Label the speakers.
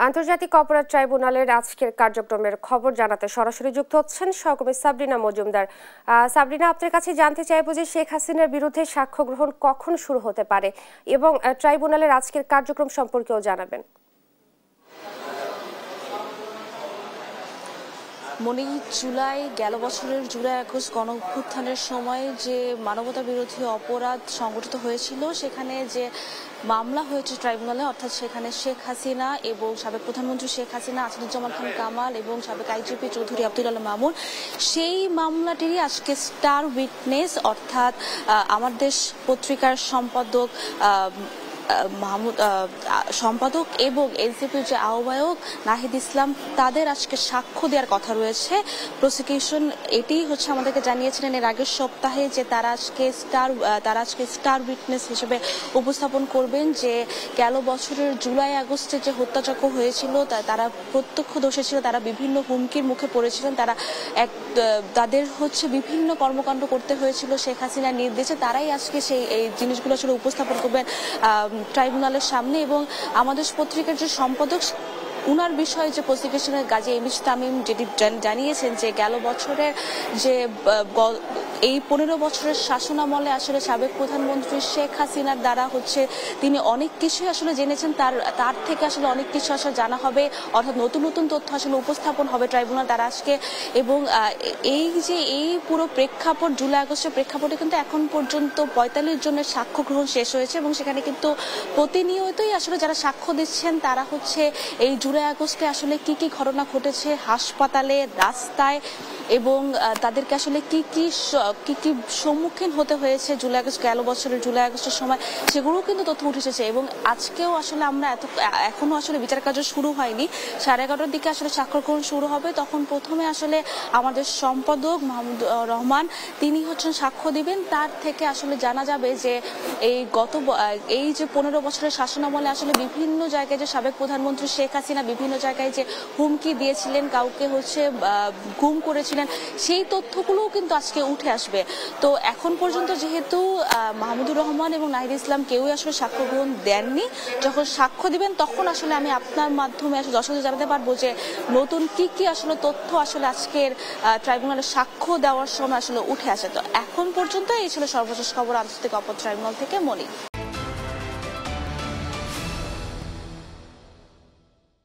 Speaker 1: আন্তর্জাতিক অপরাধ ট্রাইব্যুনালের আজকের কার্যক্রমের খবর জানাতে সরাসরি যুক্ত হচ্ছেন সহকর্মী সাবরিনা মজুমদার। সাবরিনা, আপনার কাছে জানতে চাইবো যে শেখ হাসিনার বিরুদ্ধে সাক্ষ্য গ্রহণ কখন শুরু হতে পারে এবং ট্রাইব্যুনালের আজকের কার্যক্রম সম্পর্কেও জানাবেন।
Speaker 2: মনি, গেল বছরের জুলাই আগস্ট গণ অভ্যুত্থানের সময় যে মানবতা বিরোধী অপরাধ সংগঠিত হয়েছিল, সেখানে যে মামলা হয়েছে ট্রাইব্যুনালে, অর্থাৎ সেখানে শেখ হাসিনা এবং সাবেক প্রধানমন্ত্রী শেখ হাসিনা, আসাদুজ্জামান খান কামাল এবং সাবেক আইজিপি চৌধুরী আব্দুল আলম মামুন, সেই মামলাটিরই আজকে স্টার উইটনেস অর্থাৎ আমার দেশ পত্রিকার সম্পাদক এবং এনসিপির যে আহ্বায়ক নাহিদ ইসলাম, তাদের আজকে সাক্ষ্য দেওয়ার কথা রয়েছে। প্রসিকিউশন এটি আমাদেরকে জানিয়েছিলেন এর আগের সপ্তাহে যে তারা আজকে স্টার উইটনেস হিসেবে উপস্থাপন করবেন যে গেল বছরের জুলাই আগস্টে যে হত্যাযজ্ঞ হয়েছিল তারা প্রত্যক্ষদর্শী ছিল, তারা বিভিন্ন হুমকির মুখে পড়েছিলেন, তাদের বিভিন্ন কর্মকাণ্ড করতে হয়েছিল শেখ হাসিনার নির্দেশে। তারাই আজকে এই জিনিসগুলো উপস্থাপন করবেন ট্রাইব্যুনালের সামনে। এবং আমাদের পত্রিকার যে সম্পাদক, উনার বিষয়ে যে প্রসিকিউশনের গাজী এম এইচ তামিম যেটি জানিয়েছেন যে গেল বছরের যে এই 15 বছরের শাসনামলে সাবেক প্রধানমন্ত্রী শেখ হাসিনার দ্বারা তিনি অনেক কিছুই জেনেছেন, তার থেকে অনেক কিছু জানা হবে, অর্থাৎ নতুন নতুন তথ্য উপস্থাপন হবে ট্রাইব্যুনাল দ্বারা আজকে। এবং এই পুরো প্রেক্ষাপট, জুলাই আগস্টের প্রেক্ষাপটে কিন্তু এখন পর্যন্ত 45 জনের সাক্ষ্য গ্রহণ শেষ হয়েছে এবং সেখানে কিন্তু প্রতিনিয়তই যারা সাক্ষ্য দিচ্ছেন তারা এই জুলাই আগস্টে কি কি ঘটনা ঘটেছে হাসপাতালে, রাস্তায়, এবং তাদেরকে কি কি সম্মুখীন হতে হয়েছে গেল বছরের জুলাই আগস্টের সময়, সেগুলো কিন্তু তথ্য উঠে এসেছে। এবং আজকেও আমরা এখনো বিচার কার্য শুরু হয়নি, 11:30টার দিকে সাক্ষ্য গ্রহণ শুরু হবে। তখন প্রথমে আমাদের সম্পাদক মাহমুদুর রহমান তিনি সাক্ষ্য দিবেন। তার থেকে জানা যাবে যে এই যে 15 বছরের শাসনামলে বিভিন্ন জায়গায় যে সাবেক প্রধানমন্ত্রী শেখ হাসিনা বিভিন্ন জায়গায় যে হুমকি দিয়েছিলেন, কাউকে গুম করেছিলেন, সেই তথ্যগুলোও কিন্তু আজকে উঠে আসবে। তো এখন পর্যন্ত যেহেতু মাহমুদুর রহমান এবং নাহিদ ইসলাম কেউই সাক্ষ্য গ্রহণ দেননি, যখন সাক্ষ্য দিবেন তখন আমি আপনার মাধ্যমে দর্শকদের জানাতে পারবো যে নতুন কি কি তথ্য আজকের ট্রাইব্যুনালে সাক্ষ্য দেওয়ার সময় উঠে আসে। তো এখন পর্যন্ত এই ছিল সর্বশেষ খবর আন্তর্জাতিক অপরাধ ট্রাইব্যুনাল থেকে। মনি।